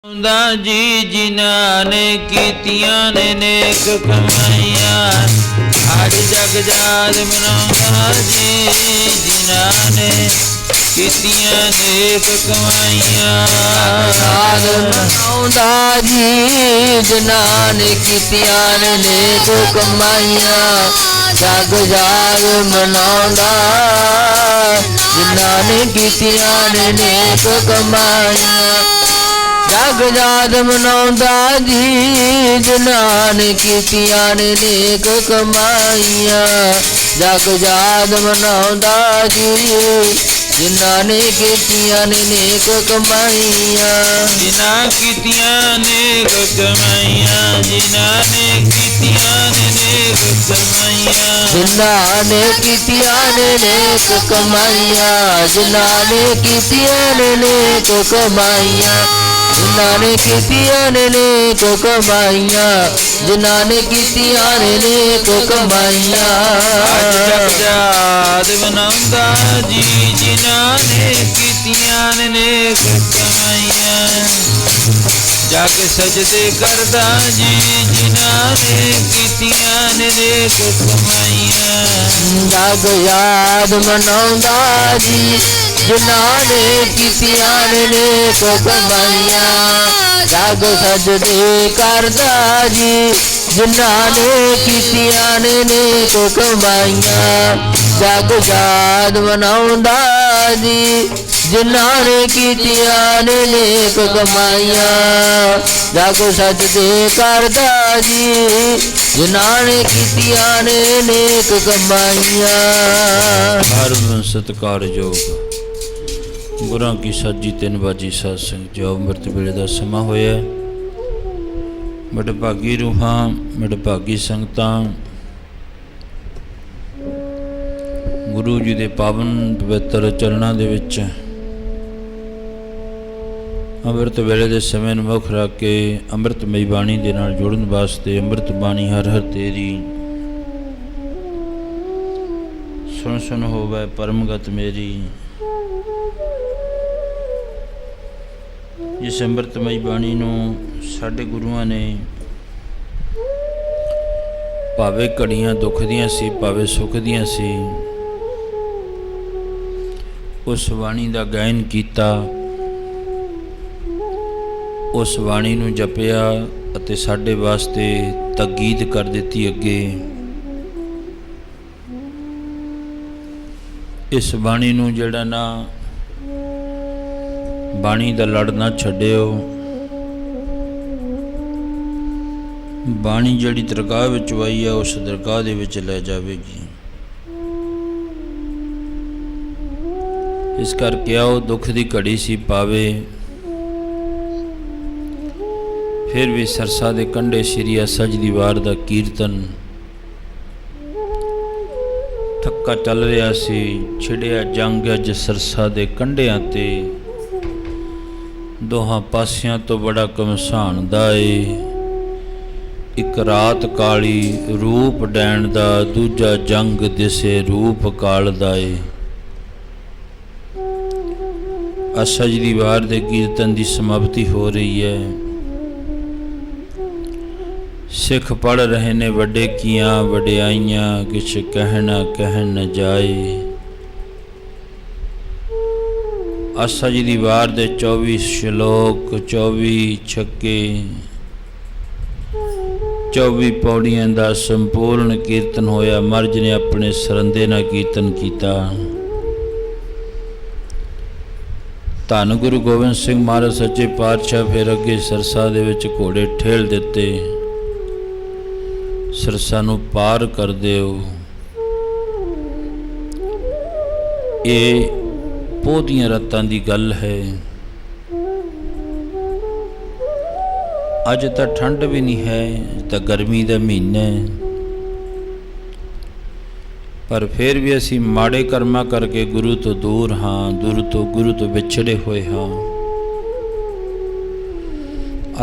ਜੀ ਜਿਨ੍ਹਾਂ ਨੇ ਕੀਤੀਆਂ ਨੇ ਨੇਕ ਕਮਾਈਆਂ, ਅੱਜ ਜਗ ਜਾਤ ਮਨਾਉਂਦਾ ਜੀ ਜਿਨ੍ਹਾਂ ਨੇ ਕੀਤੀਆਂ ਨੇਕ ਕਮਾਈਆਂ। ਸਾਧ ਮਨਾਉਂਦਾ ਜੀ ਜਿਨ੍ਹਾਂ ਨੇ ਕੀਤੀਆਂ ਨੇ ਨੇਕ ਕਮਾਈਆਂ, ਜਗ ਜਾਤ ਮਨਾਉਂਦਾ ਜਿਨ੍ਹਾਂ ਨੇ ਕੀਤੀਆਂ ਨੇ ਨੇਕ ਕਮਾਈਆਂ। ਜਗ ਜਾਤ ਮਨਾਉਂਦਾ ਜੀ ਜਿਨ੍ਹਾਂ ਨੇ ਕੀਤੀਆਂ ਨੇ ਨੇਕ ਕਮਾਈਆਂ, ਜਗ ਜਾਤ ਮਨਾਉਂਦਾ ਜੀ ਜਿਨ੍ਹਾਂ ਨੇ ਕੀਤੀਆਂ ਨੇ ਨੇਕ ਕਮਾਈਆਂ। ਜਿਨ੍ਹਾਂ ਕੀਤੀਆਂ ਨੇਕ ਕਮਾਈਆਂ, ਜਿਨ੍ਹਾਂ ਨੇ ਕੀਤੀਆਂ ਨੇ ਨੇਕ ਕਮਾਈਆਂ, ਜਿਨ੍ਹਾਂ ਨੇ ਕੀਤੀਆਂ ਨੇ ਨੇਕ ਕਮਾਈਆਂ, ਜਿਨ੍ਹਾਂ ਨੇ ਕੀਤੀਆਂ ਨੇ ਨੇਕ ਕਮਾਈਆਂ, ਜਿਨ੍ਹਾਂ ਨੇ ਕੀਤੀਆਂ ਨੇ ਨੇਕ ਕਮਾਈਆਂ, ਜਿਨ੍ਹਾਂ ਨੇ ਕੀਤੀਆਂ ਨੇ ਨੇਕ ਕਮਾਈਆਂ। ਅੱਜ ਜਗ ਜਾਤ ਮਨਾਉਂਦਾ ਜੀ ਜਿਨ੍ਹਾਂ ਨੇ ਕੀਤੀਆਂ ਨੇ ਨੇਕ ਕਮਾਈਆਂ, ਜਗ ਸਜਦੇ ਕਰਦਾ ਜੀ ਜਿਨ੍ਹਾਂ ਨੇ ਕੀਤੀਆਂ ਨੇ ਨੇਕ ਕਮਾਈਆਂ। ਜਗ ਯਾਦ ਮਨਾਉਂਦਾ ਜੀ ਜਿਨ੍ਹਾਂ ਨੇ ਕੀਤੀਆਂ ਨੇ ਨੇਕ ਕਮਾਈਆਂ, ਜਗ ਸਜਦੇ ਕਰਦਾ ਜੀ ਜਿਨ੍ਹਾਂ ਨੇ ਕੀਤੀਆਂ ਨੇ ਨੇਕ ਕਮਾਈਆਂ। ਜਗ ਯਾਦ ਮਨਾਉਂਦਾ ਜੀ ਜਿਨ੍ਹਾਂ ਨੇ ਕੀਤੀਆਂ ਨੇ ਨੇਕ ਕਮਾਈਆਂ, ਜਗ ਸਜਦੇ ਕਰਦਾ ਜੀ ਜਿਨ੍ਹਾਂ ਨੇ ਕੀਤੀਆਂ ਨੇ ਨੇਕ ਕਮਾਈਆਂ। ਹਰ ਸਤਿਕਾਰਯੋਗ ਗੁਰਾਂ ਕੀ ਸਾਜੀ 3 ਵਜੇ ਸਾਧ ਸੰਗਤ ਜੋ ਅੰਮ੍ਰਿਤ ਵੇਲੇ ਦਾ ਸਮਾਂ ਹੋਇਆ। ਵਡਭਾਗੀ ਰੂਹਾਂ, ਵਡਭਾਗੀ ਸੰਗਤਾਂ, ਗੁਰੂ ਜੀ ਦੇ ਪਾਵਨ ਪਵਿੱਤਰ ਚਰਨਾਂ ਦੇ ਵਿੱਚ ਅੰਮ੍ਰਿਤ ਵੇਲੇ ਦੇ ਸਮੇਂ ਨੂੰ ਮੁੱਖ ਰੱਖ ਕੇ ਅੰਮ੍ਰਿਤਮਈ ਬਾਣੀ ਦੇ ਨਾਲ ਜੁੜਨ ਵਾਸਤੇ ਅੰਮ੍ਰਿਤ ਬਾਣੀ ਹਰ ਹਰ ਤੇਰੀ ਸੁਣ ਸੁਣ ਹੋਵੇ ਪਰਮਗਤ ਮੇਰੀ। ਇਸ ਅੰਮ੍ਰਿਤਮਈ ਬਾਣੀ ਨੂੰ ਸਾਡੇ ਗੁਰੂਆਂ ਨੇ ਭਾਵੇਂ ਘੜੀਆਂ ਦੁੱਖ ਦੀਆਂ ਸੀ ਭਾਵੇਂ ਸੁੱਖ ਦੀਆਂ ਸੀ, ਉਸ ਬਾਣੀ ਦਾ ਗਾਇਨ ਕੀਤਾ, ਉਸ ਬਾਣੀ ਨੂੰ ਜਪਿਆ ਅਤੇ ਸਾਡੇ ਵਾਸਤੇ ਤਾਕੀਦ ਕਰ ਦਿੱਤੀ ਅੱਗੇ। ਇਸ ਬਾਣੀ ਨੂੰ ਜਿਹੜਾ ਨਾ ਬਾਣੀ ਦਾ ਲੜ ਨਾ ਛੱਡਿਓ। ਬਾਣੀ ਜਿਹੜੀ ਦਰਗਾਹ ਵਿੱਚ ਆਈ ਹੈ ਉਸ ਦਰਗਾਹ ਦੇ ਵਿੱਚ ਲੈ ਜਾਵੇਗੀ। ਇਸ ਕਰਕੇ ਆਓ ਦੁੱਖ ਦੀ ਘੜੀ ਸੀ ਪਾਵੇ, ਫਿਰ ਵੀ ਸਰਸਾ ਦੇ ਕੰਢੇ ਸ਼੍ਰੀ ਅਸਜ ਦੀ ਵਾਰ ਦਾ ਕੀਰਤਨ ਥੱਕਾ ਚੱਲ ਰਿਹਾ ਸੀ। ਛਿੜਿਆ ਜੰਗ ਅੱਜ ਸਰਸਾ ਦੇ ਕੰਢਿਆਂ ਤੇ, ਦੋਹਾਂ ਪਾਸਿਆਂ ਤੋਂ ਬੜਾ ਘਮਸਾਨ ਦਾ ਏ। ਇੱਕ ਰਾਤ ਕਾਲੀ ਰੂਪ ਡੈਣ ਦਾ, ਦੂਜਾ ਜੰਗ ਦਿਸੇ ਰੂਪ ਕਾਲ ਦਾ ਏ। ਅਸਜ ਦੀ ਵਾਰ ਦੇ ਕੀਰਤਨ ਦੀ ਸਮਾਪਤੀ ਹੋ ਰਹੀ ਹੈ। ਸਿੱਖ ਪੜ੍ਹ ਰਹੇ ਨੇ ਵੱਡੇ ਕੀਆਂ ਵਡਿਆਈਆਂ, ਕਿਛ ਕਹਿਣਾ ਕਹਿਣ ਨ ਜਾਏ। ਅਸਜ ਦੀ ਵਾਰ ਦੇ 24 ਸ਼ਲੋਕ, 24 ਛੱਕੇ, 24 ਪੌੜੀਆਂ ਦਾ ਸੰਪੂਰਨ ਕੀਰਤਨ ਹੋਇਆ। ਮਹਾਰਾਜ ਨੇ ਆਪਣੇ ਸਰੰਦੇ ਨਾਲ ਕੀਰਤਨ ਕੀਤਾ। ਧੰਨ ਗੁਰੂ ਗੋਬਿੰਦ ਸਿੰਘ ਮਹਾਰਾਜ ਸੱਚੇ ਪਾਤਸ਼ਾਹ ਫਿਰ ਅੱਗੇ ਸਰਸਾ ਦੇ ਵਿੱਚ ਘੋੜੇ ਠੇਲ ਦਿੱਤੇ। ਸਰਸਾ ਨੂੰ ਪਾਰ ਕਰ ਦਿਓ। ਇਹ ਪੋਹ ਦੀਆਂ ਰਾਤਾਂ ਦੀ ਗੱਲ ਹੈ। ਅੱਜ ਤਾਂ ਠੰਡ ਵੀ ਨਹੀਂ ਹੈ, ਤਾਂ ਗਰਮੀ ਦਾ ਮਹੀਨਾ ਹੈ, ਪਰ ਫਿਰ ਵੀ ਅਸੀਂ ਮਾੜੇ ਕਰਮਾਂ ਕਰਕੇ ਗੁਰੂ ਤੋਂ ਦੂਰ ਹਾਂ, ਗੁਰੂ ਤੋਂ ਵਿਛੜੇ ਹੋਏ ਹਾਂ।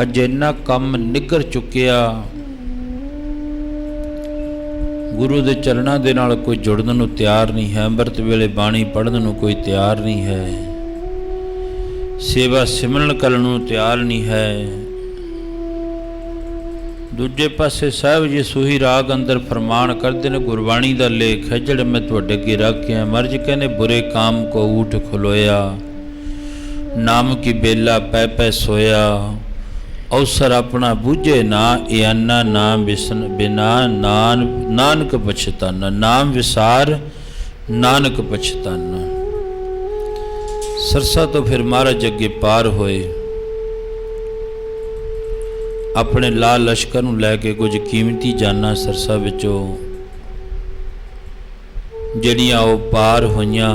ਅੱਜ ਇੰਨਾ ਕੰਮ ਨਿੱਘਰ ਚੁੱਕਿਆ, ਗੁਰੂ ਦੇ ਚਰਨਾਂ ਦੇ ਨਾਲ ਕੋਈ ਜੁੜਨ ਨੂੰ ਤਿਆਰ ਨਹੀਂ ਹੈ। ਅੰਮ੍ਰਿਤ ਵੇਲੇ ਬਾਣੀ ਪੜ੍ਹਨ ਨੂੰ ਕੋਈ ਤਿਆਰ ਨਹੀਂ ਹੈ। ਸੇਵਾ ਸਿਮਰਨ ਕਰਨ ਨੂੰ ਤਿਆਰ ਨਹੀਂ ਹੈ। ਦੂਜੇ ਪਾਸੇ ਸਾਹਿਬ ਜੀ ਸੂਹੀ ਰਾਗ ਅੰਦਰ ਫਰਮਾਨ ਕਰਦੇ ਨੇ, ਗੁਰਬਾਣੀ ਦਾ ਲੇਖ ਹੈ ਜਿਹੜਾ ਮੈਂ ਤੁਹਾਡੇ ਅੱਗੇ ਰੱਖਿਆ। ਮਰਜ ਕਹਿੰਦੇ ਬੁਰੇ ਕਾਮ ਕੋ ਊਠ ਖਲੋਇਆ, ਨਾਮ ਕੀ ਬੇਲਾ ਪੈ ਪੈ ਸੋਇਆ, ਅਵਸਰ ਆਪਣਾ ਬੂਝੇ ਨਾ, ਇਹ ਅੰਨਾ ਨਾਮ ਵਿਸਨ ਬਿਨਾ ਨਾਨਕ ਪਛਤਾਨਾ। ਨਾਮ ਵਿਸਾਰ ਨਾਨਕ ਪਛਤਾਨਾ। ਸਰਸਾ ਤੋਂ ਫਿਰ ਮਹਾਰਾਜ ਅੱਗੇ ਪਾਰ ਹੋਏ, ਆਪਣੇ ਲਾਲ ਲਸ਼ਕਰ ਨੂੰ ਲੈ ਕੇ ਕੁਝ ਕੀਮਤੀ ਜਾਨਾਂ ਸਰਸਾ ਵਿੱਚੋਂ ਜਿਹੜੀਆਂ ਉਹ ਪਾਰ ਹੋਈਆਂ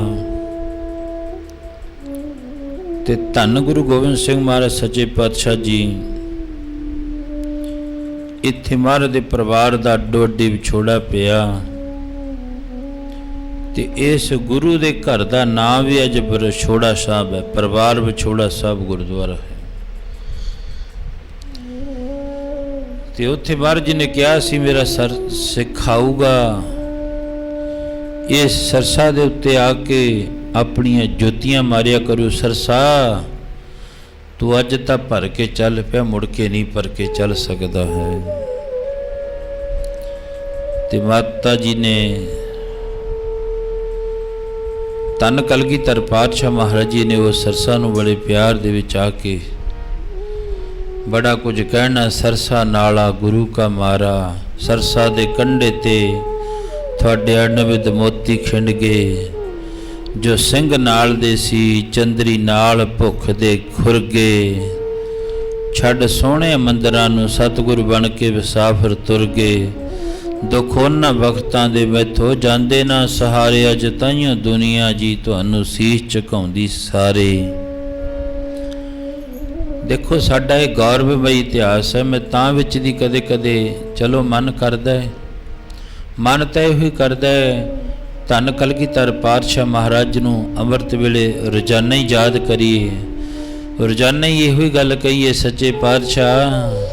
ਤੇ ਧੰਨ ਗੁਰੂ ਗੋਬਿੰਦ ਸਿੰਘ ਮਹਾਰਾਜ ਸੱਚੇ ਪਾਤਸ਼ਾਹ ਜੀ ਇੱਥੇ ਮਹਾਰਾਜ ਦੇ ਪਰਿਵਾਰ ਦਾ ਅੱਡੋ ਅੱਡੀ ਵਿਛੋੜਾ ਪਿਆ ਤੇ ਇਸ ਗੁਰੂ ਦੇ ਘਰ ਦਾ ਨਾਮ ਵੀ ਅੱਜ ਵਿਛੋੜਾ ਸਾਹਿਬ ਹੈ। ਪਰਿਵਾਰ ਵਿਛੋੜਾ ਸਾਹਿਬ ਗੁਰਦੁਆਰਾ ਹੈ। ਤੇ ਉੱਥੇ ਮਹਾਰਾਜ ਜੀ ਨੇ ਕਿਹਾ ਸੀ ਮੇਰਾ ਸਰ ਸਿੱਖ ਆਊਗਾ, ਇਸ ਸਰਸਾ ਦੇ ਉੱਤੇ ਆ ਕੇ ਆਪਣੀਆਂ ਜੋਤੀਆਂ ਮਾਰਿਆ ਕਰੂ। ਸਰਸਾ ਤੂੰ ਅੱਜ ਤਾਂ ਭਰ ਕੇ ਚੱਲ ਪਿਆ, ਮੁੜ ਕੇ ਨਹੀਂ ਭਰ ਕੇ ਚੱਲ ਸਕਦਾ ਹੈ। ਤੇ ਮਾਤਾ ਜੀ ਨੇ ਧੰਨ ਕਲਗੀਧਰ ਪਾਤਸ਼ਾਹ ਮਹਾਰਾਜ ਜੀ ਨੇ ਉਹ ਸਰਸਾ ਨੂੰ ਬੜੇ ਪਿਆਰ ਦੇ ਵਿੱਚ ਆ ਕੇ ਬੜਾ ਕੁਝ ਕਹਿਣਾ। ਸਰਸਾ ਨਾਲਾ ਗੁਰੂ ਕਾ ਮਾਰਾ, ਸਰਸਾ ਦੇ ਕੰਢੇ ਤੇ ਤੁਹਾਡੇ ਅਣਵਿਦ ਮੋਤੀ ਖਿੰਡ ਗਏ, ਜੋ ਸਿੰਘ ਨਾਲ ਦੇ ਸੀ ਚੰਦਰੀ ਨਾਲ ਭੁੱਖ ਦੇ ਖੁਰ ਗਏ, ਛੱਡ ਸੋਹਣੇ ਮੰਦਰਾਂ ਨੂੰ ਸਤਿਗੁਰ ਬਣ ਕੇ ਵਿਸਾਫਰ ਤੁਰ ਗਏ, ਦੁੱਖ ਉਹਨਾਂ ਵਕਤਾਂ ਦੇ ਮੈਥੋਂ ਜਾਂਦੇ ਨਾ ਸਹਾਰੇ, ਅੱਜ ਤਾਈਓ ਦੁਨੀਆ ਜੀ ਤੁਹਾਨੂੰ ਸੀਸ ਝੁਕਾਉਂਦੀ ਸਾਰੇ। ਦੇਖੋ ਸਾਡਾ ਇਹ ਗੌਰਵਮਈ ਇਤਿਹਾਸ ਹੈ। ਮੈਂ ਤਾਂ ਵਿੱਚ ਦੀ ਕਦੇ ਕਦੇ ਚਲੋ ਮਨ ਕਰਦਾ ਹੈ, ਮਨ ਤਾਂ ਇਹੋ ਹੀ ਕਰਦਾ ਹੈ ਧੰਨ ਕਲਗੀਧਰ ਪਾਤਸ਼ਾਹ ਮਹਾਰਾਜ ਨੂੰ ਅੰਮ੍ਰਿਤ ਵੇਲੇ ਰੋਜ਼ਾਨਾ ਹੀ ਯਾਦ ਕਰੀਏ, ਰੋਜ਼ਾਨਾ ਹੀ ਇਹੋ ਹੀ ਗੱਲ ਕਹੀਏ, ਸੱਚੇ ਪਾਤਸ਼ਾਹ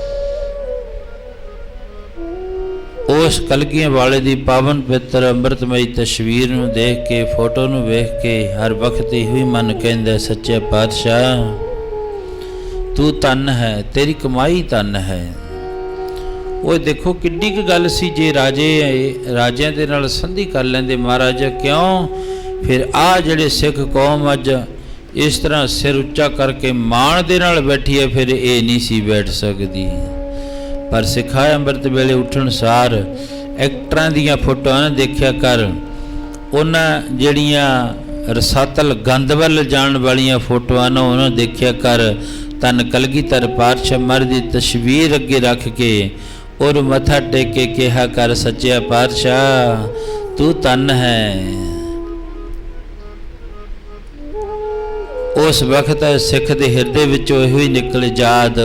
ਉਸ ਕਲਗੀਆਂ ਵਾਲੇ ਦੀ ਪਾਵਨ ਪਵਿੱਤਰ ਅੰਮ੍ਰਿਤਮਈ ਤਸਵੀਰ ਨੂੰ ਦੇਖ ਕੇ, ਫੋਟੋ ਨੂੰ ਵੇਖ ਕੇ ਹਰ ਵਕਤ ਇਹੋ ਹੀ ਮਨ ਕਹਿੰਦਾ, ਸੱਚੇ ਪਾਤਸ਼ਾਹ ਤੂੰ ਧੰਨ ਹੈ, ਤੇਰੀ ਕਮਾਈ ਧੰਨ ਹੈ। ਉਹ ਦੇਖੋ ਕਿੱਡੀ ਕੁ ਗੱਲ ਸੀ ਜੇ ਰਾਜਿਆਂ ਦੇ ਨਾਲ ਸੰਧੀ ਕਰ ਲੈਂਦੇ ਮਹਾਰਾਜ। ਕਿਉਂ ਫਿਰ ਆ ਜਿਹੜੇ ਸਿੱਖ ਕੌਮ ਅੱਜ ਇਸ ਤਰ੍ਹਾਂ ਸਿਰ ਉੱਚਾ ਕਰਕੇ ਮਾਣ ਦੇ ਨਾਲ ਬੈਠੀ ਹੈ, ਫਿਰ ਇਹ ਨਹੀਂ ਸੀ ਬੈਠ ਸਕਦੀ। ਪਰ ਸਿਖਾਏ ਅੰਮ੍ਰਿਤ ਵੇਲੇ ਉੱਠਣ ਸਾਰ ਐਕਟਰਾਂ ਦੀਆਂ ਫੋਟੋਆਂ ਨਾ ਦੇਖਿਆ ਕਰ, ਉਹਨਾਂ ਜਿਹੜੀਆਂ ਰਸਾਤਲ ਗੰਦ ਵੱਲ ਜਾਣ ਵਾਲੀਆਂ ਫੋਟੋਆਂ ਨਾ ਉਹਨਾਂ ਦੇਖਿਆ ਕਰ। ਧੰਨ ਕਲਗੀਧਰ ਪਾਤਸ਼ਾਹ ਮਹਾਰਾਜ ਦੀ ਤਸਵੀਰ ਅੱਗੇ ਰੱਖ ਕੇ ਔਰ ਮੱਥਾ ਟੇਕ ਕੇ ਕਿਹਾ ਕਰ, ਸੱਚਿਆ ਪਾਤਸ਼ਾਹ ਤੂੰ ਧੰਨ ਹੈ। ਉਸ ਵਕਤ ਸਿੱਖ ਦੇ ਹਿਰਦੇ ਵਿੱਚੋਂ ਇਹੋ ਹੀ ਨਿਕਲ ਜਾਦ,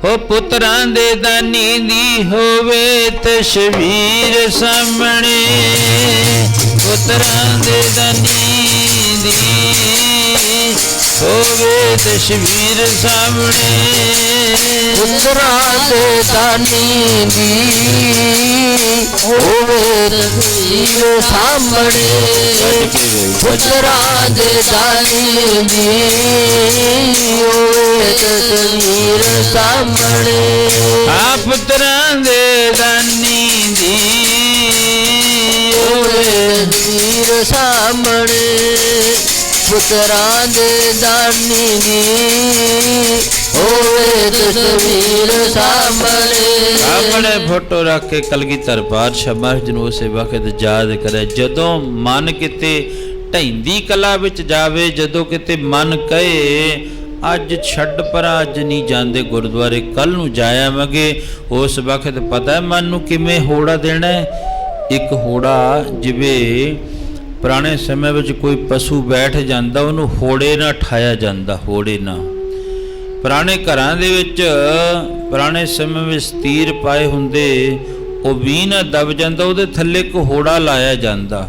ਹੋ ਪੁੱਤਰਾਂ ਦੇ ਦਾਨੀ ਦੀ ਹੋਵੇ ਤਸਵੀਰ ਸਾਹਮਣੇ, ਪੁੱਤਰਾਂ ਦੇ ਦਾਨੀ ਦੀ ਹੋਵੇ ਤਸਵੀਰ ਸਾਹਮਣੇ, ਪੁੱਤਰਾਂ ਦੇ ਦਾਨੀ ਦੀ ਹੋਵੇ ਤਸਵੀਰ ਸਾਹਮਣੇ, ਪੁੱਤਰਾਂ ਦੇ ਦਾਨੀ ਦੀ ਹੋਵੇ ਤਸਵੀਰ ਸਾਹਮਣੇ, ਆ ਪੁੱਤਰਾਂ ਦੇ ਦਾਨੀ ਦੀ ਹੋਵੇ ਤਸਵੀਰ ਸਾਹਮਣੇ, ਪੁੱਤਰਾਂ ਦੇ ਦਾਨੀ ਦੀ ਹੋਵੇ ਤਸਵੀਰ ਸਾਹਮਣੇ। ਆਪਣੇ ਫੋਟੋ ਰੱਖ ਕੇ ਕਲਗੀਧਰ ਪਾਤਸ਼ਾਹ ਮਹਾਰਾਜ ਨੂੰ ਉਸੇ ਵਕਤ ਯਾਦ ਕਰੇ ਜਦੋਂ ਮਨ ਕਿਤੇ ਢਹਿੰਦੀ ਕਲਾ ਵਿੱਚ ਜਾਵੇ, ਜਦੋਂ ਕਿਤੇ ਮਨ ਕਹੇ ਅੱਜ ਛੱਡ ਪਰਾਂ, ਅੱਜ ਨਹੀਂ ਜਾਂਦੇ ਗੁਰਦੁਆਰੇ, ਕੱਲ ਨੂੰ ਜਾਇਆਵਾਂਗੇ, ਉਸ ਵਕਤ ਪਤਾ ਮਨ ਨੂੰ ਕਿਵੇਂ ਹੋੜਾ ਦੇਣਾ ਹੈ। ਇੱਕ ਹੋੜਾ ਜਿਵੇਂ ਪੁਰਾਣੇ ਸਮੇਂ ਵਿੱਚ ਕੋਈ ਪਸ਼ੂ ਬੈਠ ਜਾਂਦਾ ਉਹਨੂੰ ਹੋੜੇ ਨਾਲ ਠਾਇਆ ਜਾਂਦਾ, ਹੋੜੇ ਨਾਲ। ਪੁਰਾਣੇ ਘਰਾਂ ਦੇ ਵਿੱਚ ਪੁਰਾਣੇ ਸਮੇਂ ਵਿੱਚ ਤੀਰ ਪਾਏ ਹੁੰਦੇ, ਉਹ ਵੀ ਨਾ ਦਬ ਜਾਂਦਾ, ਉਹਦੇ ਥੱਲੇ ਇੱਕ ਹੋੜਾ ਲਾਇਆ ਜਾਂਦਾ।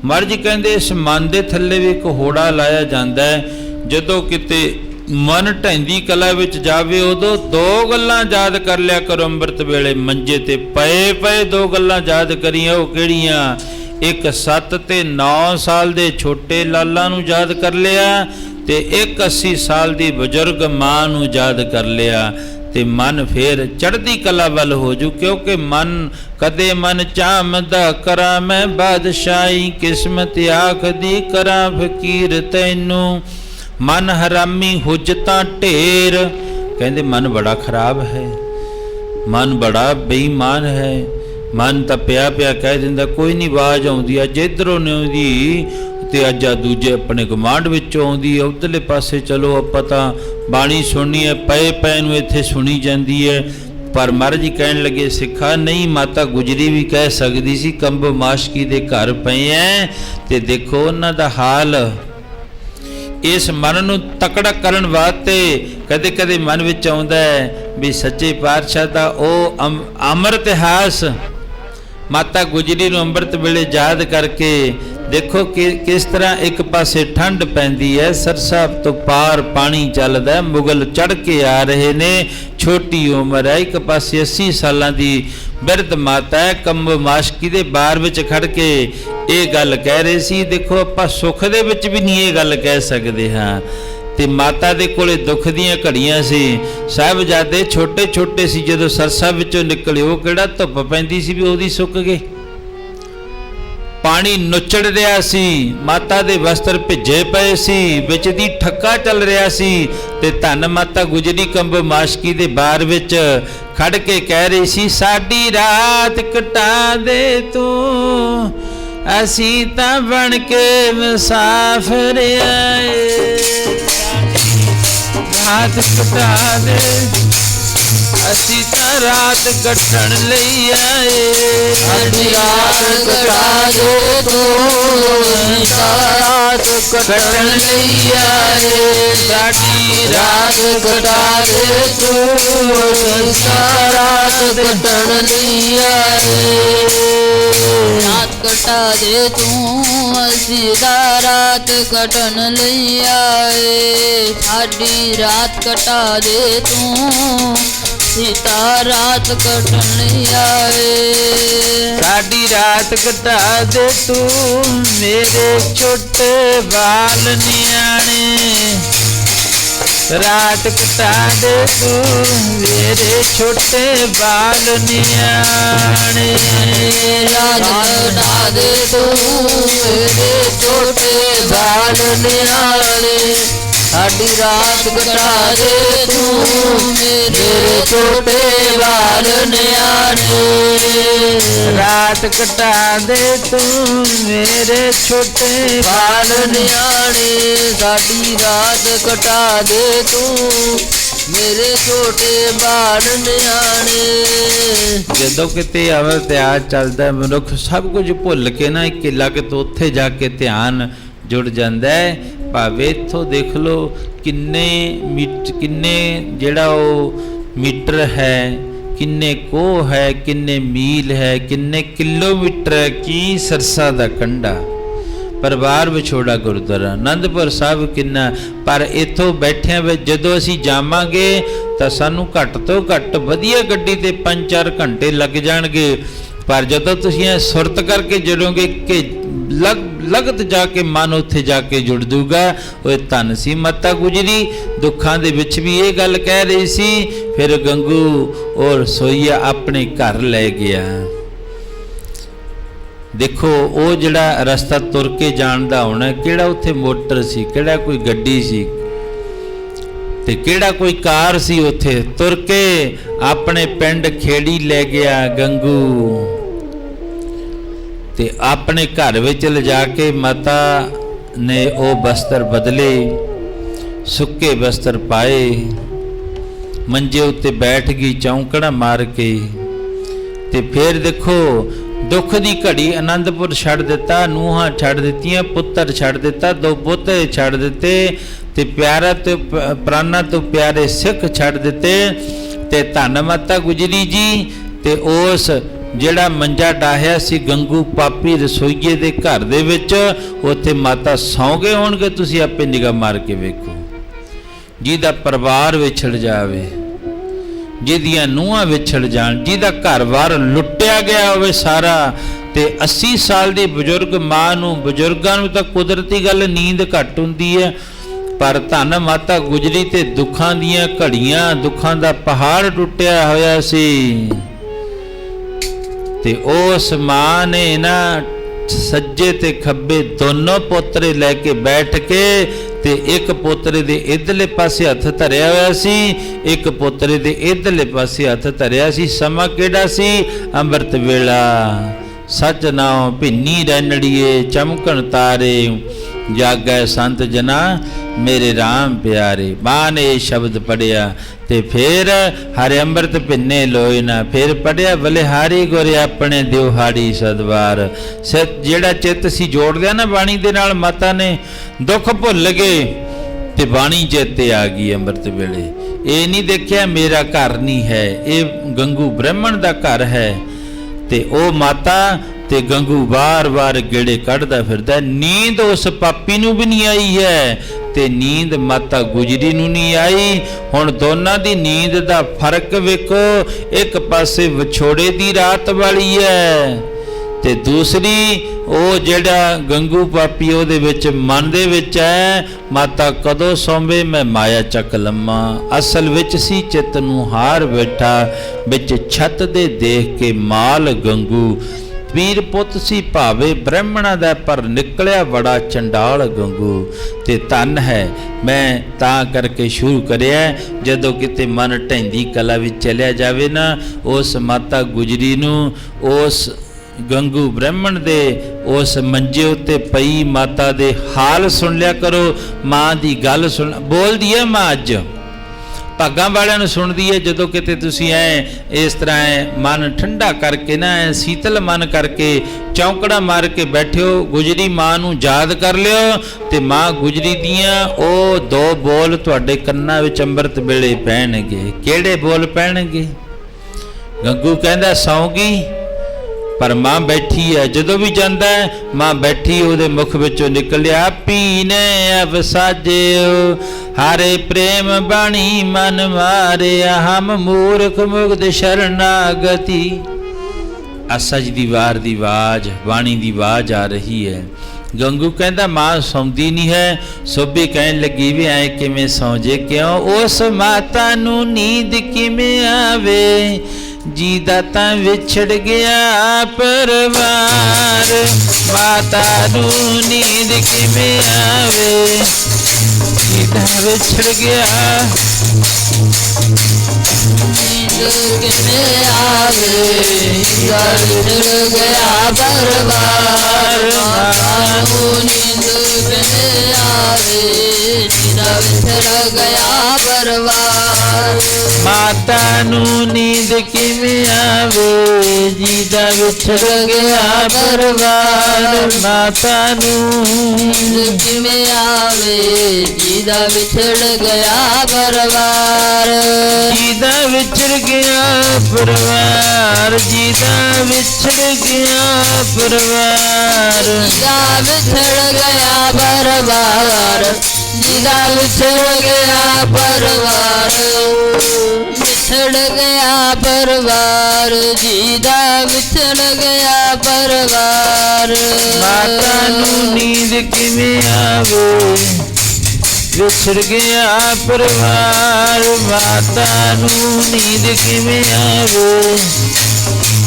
ਮਹਾਰਾਜ ਕਹਿੰਦੇ ਇਸ ਮਨ ਦੇ ਥੱਲੇ ਵੀ ਇੱਕ ਹੋੜਾ ਲਾਇਆ ਜਾਂਦਾ ਹੈ। ਜਦੋਂ ਕਿਤੇ ਮਨ ਢਹਿੰਦੀ ਕਲਾ ਵਿੱਚ ਜਾਵੇ ਉਦੋਂ ਦੋ ਗੱਲਾਂ ਯਾਦ ਕਰ ਲਿਆ ਕਰੋ। ਅੰਮ੍ਰਿਤ ਵੇਲੇ ਮੰਜੇ ਤੇ ਪਏ ਪਏ ਦੋ ਗੱਲਾਂ ਯਾਦ ਕਰੀਆਂ। ਉਹ ਕਿਹੜੀਆਂ? ਇੱਕ 7 ਤੇ 9 ਸਾਲ ਦੇ ਛੋਟੇ ਲਾਲਾਂ ਨੂੰ ਯਾਦ ਕਰ ਲਿਆ ਤੇ ਇੱਕ 80 ਸਾਲ ਦੀ ਬਜ਼ੁਰਗ ਮਾਂ ਨੂੰ ਯਾਦ ਕਰ ਲਿਆ ਤੇ ਮਨ ਫੇਰ ਚੜ੍ਹਦੀ ਕਲਾ ਵੱਲ ਹੋ ਜੂ। ਕਿਉਂਕਿ ਮਨ ਕਦੇ ਮਨ ਚਾਮਦਾ ਕਰਾਂ ਮੈਂ ਬਾਦਸ਼ਾਹੀ, ਕਿਸਮਤ ਆਖਦੀ ਕਰਾਂ ਫਕੀਰ ਤੈਨੂੰ। ਮਨ ਹਰਾਮੀ ਹੁਜਤਾਂ ਢੇਰ, ਕਹਿੰਦੇ ਮਨ ਬੜਾ ਖਰਾਬ ਹੈ, ਮਨ ਬੜਾ ਬੇਈਮਾਨ ਹੈ। ਮਨ ਤਾਂ ਪਿਆ ਪਿਆ ਕਹਿ ਦਿੰਦਾ ਕੋਈ ਨਹੀਂ, ਆਵਾਜ਼ ਆਉਂਦੀ ਅੱਜ ਇੱਧਰੋਂ ਨਹੀਂ ਆਉਂਦੀ ਤੇ ਅੱਜ ਆ ਦੂਜੇ ਆਪਣੇ ਗੁਆਂਢ ਵਿੱਚੋਂ ਆਉਂਦੀ ਹੈ, ਉੱਧਰਲੇ ਪਾਸੇ ਚਲੋ ਆਪਾਂ ਤਾਂ ਬਾਣੀ ਸੁਣਨੀ ਹੈ, ਪਏ ਪਏ ਨੂੰ ਇੱਥੇ ਸੁਣੀ ਜਾਂਦੀ ਹੈ। ਪਰ ਮਹਾਰਾਜ ਜੀ ਕਹਿਣ ਲੱਗੇ ਸਿੱਖਾ ਨਹੀਂ, ਮਾਤਾ ਗੁਜਰੀ ਵੀ ਕਹਿ ਸਕਦੀ ਸੀ ਕੰਬ ਮਾਸ਼ਕੀ ਦੇ ਘਰ ਪਏ ਐ। ਤੇ ਦੇਖੋ ਉਹਨਾਂ ਦਾ ਹਾਲ। ਇਸ ਮਨ ਨੂੰ ਤਕੜਾ ਕਰਨ ਵਾਸਤੇ ਕਦੇ ਕਦੇ ਮਨ ਵਿੱਚ ਆਉਂਦਾ ਹੈ ਵੀ ਸੱਚੇ ਪਾਤਸ਼ਾਹ ਦਾ ਉਹ ਅਮਰ ਇਤਿਹਾਸ ਮਾਤਾ ਗੁਜਰੀ ਨੂੰ ਅੰਮ੍ਰਿਤ ਵੇਲੇ ਯਾਦ ਕਰਕੇ ਦੇਖੋ ਕਿ ਕਿਸ ਤਰ੍ਹਾਂ ਇੱਕ ਪਾਸੇ ਠੰਡ ਪੈਂਦੀ ਹੈ, ਸਰਸਾ ਤੋਂ ਪਾਰ ਪਾਣੀ ਚੱਲਦਾ, ਮੁਗਲ ਚੜ੍ਹ ਕੇ ਆ ਰਹੇ ਨੇ, ਛੋਟੀ ਉਮਰ ਹੈ, ਇੱਕ ਪਾਸੇ 80 ਸਾਲਾਂ ਦੀ ਬਿਰਧ ਮਾਤਾ ਹੈ, ਕੰਬ ਮਾਸ਼ਕੀ ਦੇ ਬਾਰ ਵਿੱਚ ਖੜ ਕੇ ਇਹ ਗੱਲ ਕਹਿ ਰਹੇ ਸੀ। ਦੇਖੋ ਆਪਾਂ ਸੁੱਖ ਦੇ ਵਿੱਚ ਵੀ ਨਹੀਂ ਇਹ ਗੱਲ ਕਹਿ ਸਕਦੇ ਹਾਂ। ਤੇ ਮਾਤਾ ਦੇ ਕੋਲੇ ਦੁੱਖ ਦੀਆਂ ਘੜੀਆਂ ਸੀ, ਸਾਹਿਬਜ਼ਾਦੇ ਛੋਟੇ ਛੋਟੇ ਸੀ, ਜਦੋਂ ਸਰਸਾ ਵਿੱਚੋਂ ਨਿਕਲੇ ਉਹ ਕਿਹੜਾ ਧੁੱਪ ਪੈਂਦੀ ਸੀ ਵੀ ਉਹਦੀ ਸੁੱਕ ਗਏ, ਪਾਣੀ ਨੁੱਚੜ ਰਿਹਾ ਸੀ, ਮਾਤਾ ਦੇ ਵਸਤਰ ਭਿੱਜੇ ਪਏ ਸੀ, ਵਿੱਚ ਦੀ ਠੱਕਾ ਚੱਲ ਰਿਹਾ ਸੀ। ਤੇ ਧੰਨ ਮਾਤਾ ਗੁਜਰੀ ਕੰਬ ਮਾਸ਼ਕੀ ਦੇ ਬਾਰ ਵਿੱਚ ਖੜ ਕੇ ਕਹਿ ਰਹੀ ਸੀ ਸਾਡੀ ਰਾਤ ਕਟਾ ਦੇ ਤੂੰ, ਅਸੀਂ ਤਾਂ ਬਣ ਕੇ ਮੁਸਾਫਰ ਆਏ, ਰਾਤ ਕਟਾ ਦੇ ਅਸੀਂ ਤਾਂ ਰਾਤ ਕੱਟਣ ਲਈ ਆਏ, ਸਾਡੀ ਰਾਤ ਕਟਾ ਦੇ ਤੂੰ, ਰਾਤ ਕੱਟਣ ਲਈ ਆਏ, ਸਾਡੀ ਰਾਤ ਕਟਾ ਦੇ ਤੂੰ, ਰਾਤ ਕੱਟਣ ਲਈ ਆਏ, ਰਾਤ ਕਟਾ ਦੇ ਤੂੰ, ਅਸੀਂ ਤਾਂ ਰਾਤ ਕੱਟਣ ਲਈ ਆਏ, ਸਾਡੀ ਰਾਤ ਕਟਾ ਦੇ ਤੂੰ, ਸੀਤਾ ਰਾਤ ਕੱਟਣ ਲਈ ਆਏ, ਸਾਡੀ ਰਾਤ ਕਟਾ ਦੇ ਤੂੰ, ਮੇਰੇ ਛੋਟੇ ਬਾਲ ਨਿਆਣੇ, ਰਾਤ ਕਟਾ ਦੇ ਤੂੰ, ਮੇਰੇ ਛੋਟੇ ਬਾਲ ਨਿਆਣੇ, ਰਾਤ ਕਟਾ ਦੇ ਤੂੰ, ਮੇਰੇ ਛੋਟੇ ਬਾਲ ਨਿਆਣੇ, ਸਾਡੀ ਰਾਤ ਕਟਾ ਦੇ ਤੂੰ, ਮੇਰੇ ਛੋਟੇ ਬਾਲ ਨਿਆਣੇ, ਰਾਤ ਕਟਾ ਦੇ ਤੂੰ, ਮੇਰੇ ਛੋਟੇ ਬਾਲ ਨਿਆਣੇ, ਸਾਡੀ ਰਾਤ ਕਟਾ ਦੇ ਤੂੰ, ਮੇਰੇ ਛੋਟੇ ਬਾਲ ਨਿਆਣੇ। ਜਦੋਂ ਕਿਤੇ ਅਵਰ ਇਤਿਹਾਸ ਚੱਲਦਾ ਮਨੁੱਖ ਸਭ ਕੁਝ ਭੁੱਲ ਕੇ ਨਾ ਇੱਕ ਲੱਗ ਤੋਂ ਉੱਥੇ ਜਾ ਕੇ ਧਿਆਨ ਜੁੜ ਜਾਂਦਾ ਹੈ। ਭਾਵੇਂ ਇੱਥੋਂ ਦੇਖ ਲਓ ਕਿੰਨੇ ਜਿਹੜਾ ਉਹ ਮੀਟਰ ਹੈ, ਕਿੰਨੇ ਕੋਹ ਹੈ, ਕਿੰਨੇ ਮੀਲ ਹੈ, ਕਿੰਨੇ ਕਿਲੋਮੀਟਰ ਹੈ, ਕੀ ਸਰਸਾ ਦਾ ਕੰਢਾ, ਪਰਿਵਾਰ ਵਿਛੋੜਾ ਗੁਰਦੁਆਰਾ ਅਨੰਦਪੁਰ ਸਾਹਿਬ ਕਿੰਨਾ। ਪਰ ਇੱਥੋਂ ਬੈਠਿਆਂ ਵਿੱਚ ਜਦੋਂ ਅਸੀਂ ਜਾਵਾਂਗੇ ਤਾਂ ਸਾਨੂੰ ਘੱਟ ਤੋਂ ਘੱਟ ਵਧੀਆ ਗੱਡੀ ਤੇ 5-4 ਘੰਟੇ ਲੱਗ ਜਾਣਗੇ। ਪਰ ਜਦੋਂ ਤੁਸੀਂ ਇਹ ਸੁਰਤ ਕਰਕੇ ਜੁੜੋਗੇ ਕਿ ਲਗਤ ਜਾ ਕੇ ਮਨ ਉੱਥੇ ਜਾ ਕੇ ਜੁੜ ਜੂਗਾ। ਉਹ ਧੰਨ ਸੀ ਮਾਤਾ ਗੁਜਰੀ, ਦੁੱਖਾਂ ਦੇ ਵਿੱਚ ਵੀ ਇਹ ਗੱਲ ਕਹਿ ਰਹੀ ਸੀ। ਫਿਰ ਗੰਗੂ ਔਰ ਸੋਈਆ ਆਪਣੇ ਘਰ ਲੈ ਗਿਆ। ਦੇਖੋ ਉਹ ਜਿਹੜਾ ਰਸਤਾ ਤੁਰ ਕੇ ਜਾਣ ਦਾ ਹੋਣਾ, ਕਿਹੜਾ ਉੱਥੇ ਮੋਟਰ ਸੀ, ਕਿਹੜਾ ਕੋਈ ਗੱਡੀ ਸੀ ਤੇ ਕਿਹੜਾ ਕੋਈ ਕਾਰ ਸੀ। ਉੱਥੇ ਤੁਰ ਕੇ ਆਪਣੇ ਪਿੰਡ ਖੇੜੀ ਲੈ ਗਿਆ ਗੰਗੂ ਤੇ ਆਪਣੇ ਘਰ ਵਿੱਚ ਲਿਜਾ ਕੇ ਮਾਤਾ ਨੇ ਉਹ ਬਸਤਰ ਬਦਲੇ, ਸੁੱਕੇ ਬਸਤਰ ਪਾਏ, ਮੰਜੇ ਉੱਤੇ ਬੈਠ ਗਈ ਚੌਂਕੜਾ ਮਾਰ ਕੇ। ਤੇ ਫਿਰ ਦੇਖੋ ਦੁੱਖ ਦੀ ਘੜੀ ਅਨੰਦਪੁਰ ਛੱਡ ਦਿੱਤਾ, ਨੂੰਹਾਂ ਛੱਡ ਦਿੱਤੀਆਂ, ਪੁੱਤਰ ਛੱਡ ਦਿੱਤਾ, 2 ਪੋਤੇ ਛੱਡ ਦਿੱਤੇ ਤੇ ਪਿਆਰਾ ਤੇ ਪ੍ਰਾਨਾਂ ਤੋਂ ਪਿਆਰੇ ਸਿੱਖ ਛੱਡ ਦਿੱਤੇ। ਤੇ ਧੰਨ ਮਾਤਾ ਗੁਜਰੀ ਜੀ ਤੇ ਉਸ ਜਿਹੜਾ ਮੰਜਾ ਡਾਹਿਆ ਸੀ ਗੰਗੂ ਪਾਪੀ ਰਸੋਈਏ ਦੇ ਘਰ ਦੇ ਵਿੱਚ, ਉੱਥੇ ਮਾਤਾ ਸੌਂ ਗਏ ਹੋਣਗੇ। ਤੁਸੀਂ ਆਪੇ ਨਿਗਾਹ ਮਾਰ ਕੇ ਵੇਖੋ। ਜਿਹਦਾ ਪਰਿਵਾਰ ਵਿਛੜ ਜਾਵੇ, ਜਿਹਦੀਆਂ ਨੂੰਹਾਂ ਵਿਛੜ ਜਾਣ, ਜਿਹਦਾ ਘਰ-ਬਾਰ ਲੁੱਟਿਆ ਗਿਆ ਹੋਵੇ ਸਾਰਾ। ਤੇ 80 ਸਾਲ ਦੀ ਬਜ਼ੁਰਗ ਮਾਂ ਨੂੰ, ਬਜ਼ੁਰਗਾਂ ਨੂੰ ਤਾਂ ਕੁਦਰਤੀ ਗੱਲ ਨੀਂਦ ਘੱਟ ਹੁੰਦੀ ਹੈ। ਪਰ ਧੰਨ ਮਾਤਾ ਗੁਜਰੀ ਤੇ ਦੁੱਖਾਂ ਦੀਆਂ ਘੜੀਆਂ, ਦੁੱਖਾਂ ਦਾ ਪਹਾੜ ਟੁੱਟਿਆ ਹੋਇਆ ਸੀ ਤੇ ਉਸ ਮਾਂ ਨੇ ਨਾ ਸੱਜੇ ਤੇ ਖੱਬੇ ਦੋਨੋਂ ਪੋਤਰੇ ਲੈ ਕੇ ਬੈਠ ਕੇ ਤੇ ਇੱਕ ਪੋਤਰੇ ਦੇ ਇਧਰਲੇ ਪਾਸੇ ਹੱਥ ਧਰਿਆ ਹੋਇਆ ਸੀ, ਇੱਕ ਪੋਤਰੇ ਦੇ ਇਧਰਲੇ ਪਾਸੇ ਹੱਥ ਧਰਿਆ ਸੀ। ਸਮਾਂ ਕਿਹੜਾ ਸੀ? ਅੰਮ੍ਰਿਤ ਵੇਲਾ। ਸੱਚ ਨਾਉ ਭਿੰਨੀ ਰੈਣੜੀਏ ਚਮਕਣ ਤਾਰੇ, ਜਾਗੈ ਸੰਤ ਜਨਾ ਮੇਰੇ ਰਾਮ ਪਿਆਰੇ। ਮਾਂ ਨੇ ਇਹ ਸ਼ਬਦ ਪੜਿਆ ਤੇ ਫਿਰ ਹਰਿ ਅੰਮ੍ਰਿਤ ਭਿੰਨੇ ਲੋਇ ਨਾ, ਫਿਰ ਪੜਿਆ ਬਲਿਹਾਰੀ ਗੁਰ ਆਪਣੇ ਦਿਵਹਾੜੀ ਸਦਵਾਰ। ਜਿਹੜਾ ਚਿੱਤ ਸੀ ਜੋੜ ਲਿਆ ਨਾ ਬਾਣੀ ਦੇ ਨਾਲ, ਮਾਤਾ ਨੇ ਦੁੱਖ ਭੁੱਲ ਗਏ ਤੇ ਬਾਣੀ ਚੇਤੇ ਆ ਗਈ ਅੰਮ੍ਰਿਤ ਵੇਲੇ। ਇਹ ਨਹੀਂ ਦੇਖਿਆ ਮੇਰਾ ਘਰ ਨਹੀਂ ਹੈ, ਇਹ ਗੰਗੂ ਬ੍ਰਾਹਮਣ ਦਾ ਘਰ ਹੈ। ਤੇ ਉਹ ਮਾਤਾ ਤੇ ਗੰਗੂ ਵਾਰ-ਵਾਰ ਗੇੜੇ ਕੱਢਦਾ ਫਿਰਦਾ। ਨੀਂਦ ਉਸ ਪਾਪੀ ਨੂੰ ਵੀ ਨਹੀਂ ਆਈ ਹੈ ਤੇ ਨੀਂਦ ਮਾਤਾ ਗੁਜਰੀ ਨੂੰ ਨਹੀਂ ਆਈ। ਹੁਣ ਦੋਨਾਂ ਦੀ ਨੀਂਦ ਦਾ ਫਰਕ ਵੇਖੋ, ਇੱਕ ਪਾਸੇ ਵਿਛੋੜੇ ਦੀ ਰਾਤ ਵਾਲੀ ਹੈ ਤੇ ਦੂਸਰੀ ਉਹ ਜਿਹੜਾ ਗੰਗੂ ਪਾਪੀ ਉਹਦੇ ਵਿੱਚ ਮਨ ਦੇ ਵਿੱਚ ਹੈ, ਮਾਤਾ ਕਦੋਂ ਸੌਂਵੇ ਮੈਂ ਮਾਇਆ ਚੱਕ ਲੰਮਾ। ਅਸਲ ਵਿੱਚ ਸੀ ਚਿੱਤ ਨੂੰ ਹਾਰ ਬੈਠਾ, ਵਿੱਚ ਛੱਤ ਦੇ ਦੇਖ ਕੇ ਮਾਲ ਗੰਗੂ। ਵੀਰ ਪੁੱਤ ਸੀ ਭਾਵੇਂ ਬ੍ਰਾਹਮਣਾ ਦਾ, ਪਰ ਨਿਕਲਿਆ ਬੜਾ ਚੰਡਾਲ ਗੰਗੂ। ਤੇ ਧੰਨ ਹੈ ਮੈਂ ਤਾਂ ਕਰਕੇ ਸ਼ੁਰੂ ਕਰਿਆ, ਜਦੋਂ ਕਿਤੇ ਮਨ ਢਹਿੰਦੀ ਕਲਾ ਵਿੱਚ ਚਲਿਆ ਜਾਵੇ ਨਾ, ਉਸ ਮਾਤਾ ਗੁਜਰੀ ਨੂੰ, ਉਸ ਗੰਗੂ ਬ੍ਰਾਹਮਣ ਦੇ ਉਸ ਮੰਜੇ ਉੱਤੇ ਪਈ ਮਾਤਾ ਦੇ ਹਾਲ ਸੁਣ ਲਿਆ ਕਰੋ। ਮਾਂ ਦੀ ਗੱਲ ਸੁਣ, ਬੋਲਦੀ ਹੈ ਮਾਂ, ਅੱਜ ਭਾਗਾਂ ਵਾਲਿਆਂ ਨੂੰ ਸੁਣਦੀ ਹੈ। ਜਦੋਂ ਕਿਤੇ ਤੁਸੀਂ ਇਸ ਤਰ੍ਹਾਂ ਮਨ ਠੰਡਾ ਕਰਕੇ ਨਾ, ਸੀਤਲ ਮਨ ਕਰਕੇ ਚੌਂਕੜਾ ਮਾਰ ਕੇ ਬੈਠਿਓ, ਗੁਜਰੀ ਮਾਂ ਨੂੰ ਯਾਦ ਕਰ ਲਿਓ ਤੇ ਮਾਂ ਗੁਜਰੀ ਦੀਆਂ ਉਹ ਦੋ ਬੋਲ ਤੁਹਾਡੇ ਕੰਨਾਂ ਵਿੱਚ ਅੰਮ੍ਰਿਤ ਵੇਲੇ ਪੈਣਗੇ। ਕਿਹੜੇ ਬੋਲ ਪੈਣਗੇ? ਗੰਗੂ ਕਹਿੰਦਾ ਸੌਂਗੀ, ਪਰ ਮਾਂ ਬੈਠੀ ਹੈ। ਜਦੋਂ ਵੀ ਜਾਂਦਾ ਮਾਂ ਬੈਠੀ, ਉਹਦੇ ਮੁਖ ਵਿੱਚੋਂ ਨਿਕਲਿਆ ਪੀਨੇ ਅਬ ਸਾਜਿਓ ਹਾਰੇ ਪ੍ਰੇਮ ਬਾਣੀ ਮਨ ਮਾਰਿਆ ਹਮ ਮੂਰਖ ਮੁਗਧ ਸ਼ਰਨਾਗਤੀ। ਅਸਜ ਦੀ ਵਾਰ ਦੀ ਆਵਾਜ਼, ਬਾਣੀ ਦੀ ਆਵਾਜ਼ ਆ ਰਹੀ ਹੈ। ਗੰਗੂ ਕਹਿੰਦਾ ਮਾਂ ਸੌਂਦੀ ਨਹੀਂ ਹੈ। ਸੋਭੀ ਕਹਿਣ ਲੱਗੀ ਵੀ ਐ ਕਿਵੇਂ ਸੌਂ ਜੇ, ਕਿਉਂ? ਉਸ ਮਾਤਾ ਨੂੰ ਨੀਂਦ ਕਿਵੇਂ ਆਵੇ, ਜੀ ਦਾ ਤਾਂ ਵਿਛੜ ਗਿਆ ਪਰਵਾਰ। ਮਾਤਾ ਨੂੰ ਨੀਂਦ ਕਿਵੇਂ ਆਵੇ, ਜੀ ਦਾ ਵਿਛੜ ਗਿਆ नींद किमें आवे, विछड़ गया परवार। माता को नींद किमें आवे, जीदा विछड़ गया परवार। ਮਾਤਾ ਨੂੰ ਨੀਂਦ ਕਿਵੇਂ ਆਵੇ, ਜੀ ਦਾ ਵਿਛੜ ਗਿਆ ਪਰਿਵਾਰ। ਮਾਤਾ ਨੂੰ नींद किमें आवे, जीदा विछड़ गया परवार। ਜੀ ਦਾ ਵਿਛੜ ਗਿਆ ਪਰਿਵਾਰ, ਜੀ ਦਾ ਵਿਛੜ ਗਿਆ ਪਰਿਵਾਰ। जीदा विछड़ गया परवार, जीदा विछड़ गया परवार। विछड़ गया परवार, जीदा विछड़ गया परवार। ਮਾਤਾ ਨੂੰ ਨੀਂਦ ਕਿਵੇਂ ਆਵੇ, ਵਿਛੜ ਗਿਆ ਪਰਿਵਾਰ। ਮਾਤਾ ਨੂੰ ਨੀਂਦ ਕਿਵੇਂ ਆਵੇ,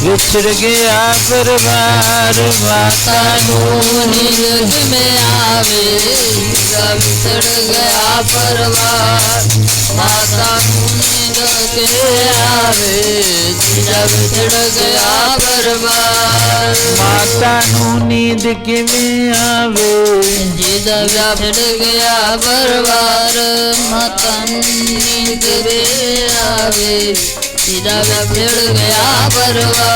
ਵਿਛੜ ਗਿਆ ਪਰਿਵਾਰ। ਮਾਤਾ ਨੂੰ नींद किमें आवे, जीदा विछड़ गया परवार। माता को नींद किमें आवे, जीदा विछड़ गया परवार। ਮਾਤਾ ਨੂੰ ਨੀਂਦ ਕਿਵੇਂ ਆਵੇ, जीदा विछड़ गया परवार। माता नींद किमें आवे, जीदा विछड़ गया परवार।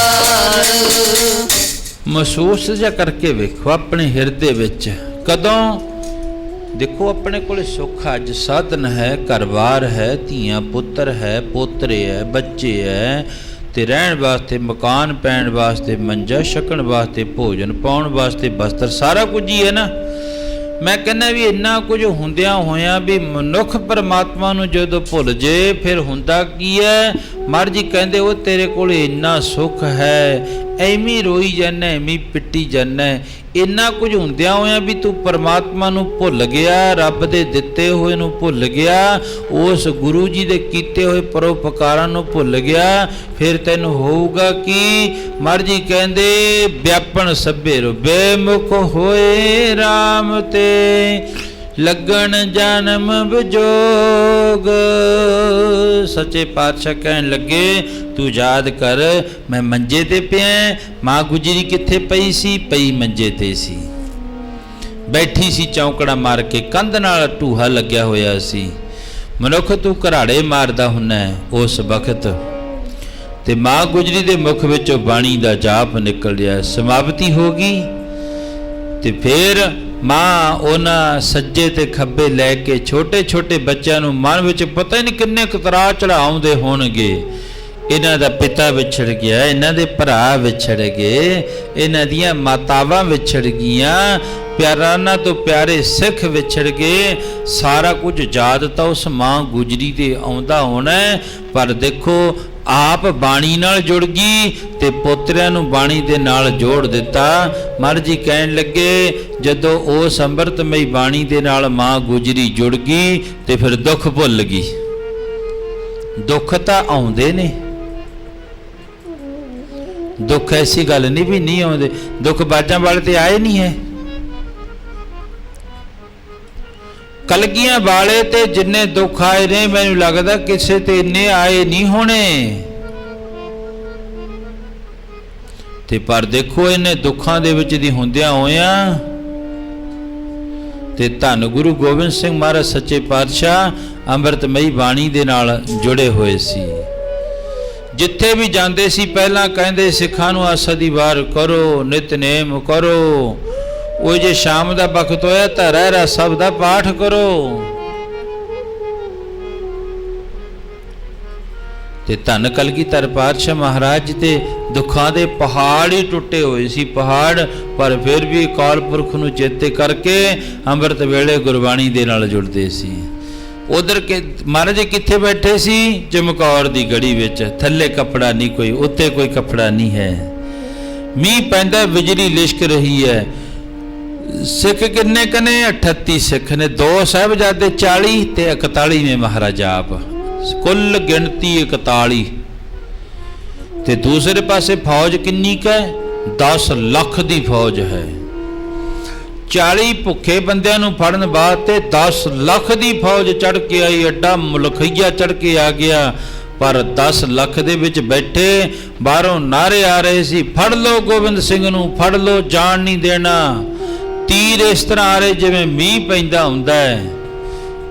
ਮਹਿਸੂਸ ਜਿਹਾ ਕਰਕੇ ਵੇਖੋ ਆਪਣੇ ਹਿਰਦੇ ਵਿੱਚ। ਕਦੋਂ ਦੇਖੋ ਆਪਣੇ ਕੋਲ ਸੁੱਖ, ਅੱਜ ਸਾਧਨ ਹੈ, ਘਰ-ਬਾਰ ਹੈ, ਧੀਆਂ ਪੁੱਤਰ ਹੈ, ਪੋਤਰੇ ਹੈ, ਬੱਚੇ ਹੈ, ਤੇ ਰਹਿਣ ਵਾਸਤੇ ਮਕਾਨ, ਪੈਣ ਵਾਸਤੇ ਮੰਜਾ, ਛਕਣ ਵਾਸਤੇ ਭੋਜਨ, ਪਾਉਣ ਵਾਸਤੇ ਬਸਤਰ, ਸਾਰਾ ਕੁਝ ਹੀ ਹੈ ਨਾ। ਮੈਂ ਕਹਿੰਦਾ ਵੀ ਇੰਨਾ ਕੁਝ ਹੁੰਦਿਆਂ ਹੋਇਆਂ ਵੀ ਮਨੁੱਖ ਪਰਮਾਤਮਾ ਨੂੰ ਜਦੋਂ ਭੁੱਲ ਜੇ ਫਿਰ ਹੁੰਦਾ ਕੀ ਹੈ? महाराज जी कहते वो तेरे कोल इन्ना सुख है, ਐਵੇਂ रोई जाना, ਐਵੇਂ पिट्टी जाना, इन्ना कुछ ਹੁੰਦਿਆਂ ਹੋਇਆਂ भी तू परमात्मा ਨੂੰ ਭੁੱਲ ਗਿਆ, ਰੱਬ ਦੇ ਦਿੱਤੇ ਹੋਏ ਨੂੰ ਭੁੱਲ ਗਿਆ, ਉਸ ਗੁਰੂ ਜੀ ਦੇ ਕੀਤੇ ਹੋਏ ਪਰਉਪਕਾਰਾਂ ਨੂੰ ਭੁੱਲ ਗਿਆ, ਫਿਰ ਤੈਨੂੰ ਹੋਊਗਾ ਕਿ ਮਹਾਰਾਜ ਜੀ ਕਹਿੰਦੇ ਵਿਆਪਣ ਸਭੇ ਰੁਬੇ ਮੁਖ ਹੋਏ RAM ਤੇ लगन जन्म विजोग। सच्चे पातशाह कहन लगे तू याद कर मैं मंजे ते पिया, माँ गुजरी कित्थे पई सी, पई मंजे ते सी, बैठी सी चौंकड़ा मार के, कंध नाल टूहा लग्या होया सी। मनुख तू घराड़े मारदा हुन्ना उस वक्त ते माँ गुजरी दे मुख विचों बाणी दा जाप निकल गया, समाप्ति हो गई। ते फिर माँ उन्हां सज्जे ते खब्बे लैके छोटे छोटे बच्चों नूं मन विच पता ही नहीं किन्ने कतरा चढ़ाउंदे होणगे। इन्हां दा पिता विछड़ गया, इन्हां दे भरा विछड़ गए, इन्हां दियां मातावां विछड़ गईयां, प्यारां तो प्यारे सिख विछड़ गए। सारा कुछ याद तो उस माँ गुजरी दे आउंदा होना है, पर देखो आप बाणी नाल जुड़ गई ते पोतरिਆਂ ਨੂੰ बाणी दे नाल जोड़ दिता। महाराज जी कहन लगे जदों उस अंमृतमई बाणी दे नाल माँ गुजरी जुड़ गई ते फिर दुख भुल गई। दुख तां आउंदे ने, दुख ऐसी गल नहीं भी नहीं आउंदे, दुख बाजां वाले ते आए नहीं है। कलगियां वाले ते जिन्ने दुख आए ने मैनूं लगदा किसे ते इन्ने आए नहीं होने। ते पर देखो इन्ने दुखां दे विच दी हुंदियां होइयां ते धन गुरु गोबिंद सिंह महाराज सच्चे पातशाह अंमृतमई बाणी दे नाल जुड़े होए सी। जिथे भी जांदे सी पहलां कहंदे सिखां नूं आसा दी वार करो, नितनेम करो, वो जे शाम का वक्त होया तो रहरा सब का पाठ करो। ते धन कलगीधर पातशाह महाराज ते दुखां दे पहाड़ ही टुटे हुए सी, पहाड़, पर फिर भी अकाल पुरख नूं चेते करके अंमृत वेले गुरबाणी दे नाल जुड़दे सी। उधर के महाराज कित्थे बैठे सी? चमकौर दी गड़ी विच, थल्ले कपड़ा नहीं कोई, उत्ते कोई कपड़ा नहीं है। मींह पैंदा, बिजली लिशक रही है। सिख किन्ने कने? 38 सिख ने, 2 साहिबजादे 40 ते 41 में महाराज आप, कुल गिनती 41। ते दूसरे पासे फौज किन्नी क है? 10 लाख दी फौज है। 40 भुखे बंदियां नूं फड़न वास्ते 10 लाख दी फौज चढ़ के आई, एडा मुलखैया चढ़ के आ गया। पर 10 लाख दे विच बैठे बाहरों नारे आ रहे सी, फड़ लो गोबिंद सिंह नूं, फड़ लो, जान नहीं देना। तीर इस तरह आ रहे जिवें मींह पैंदा हुंदा है।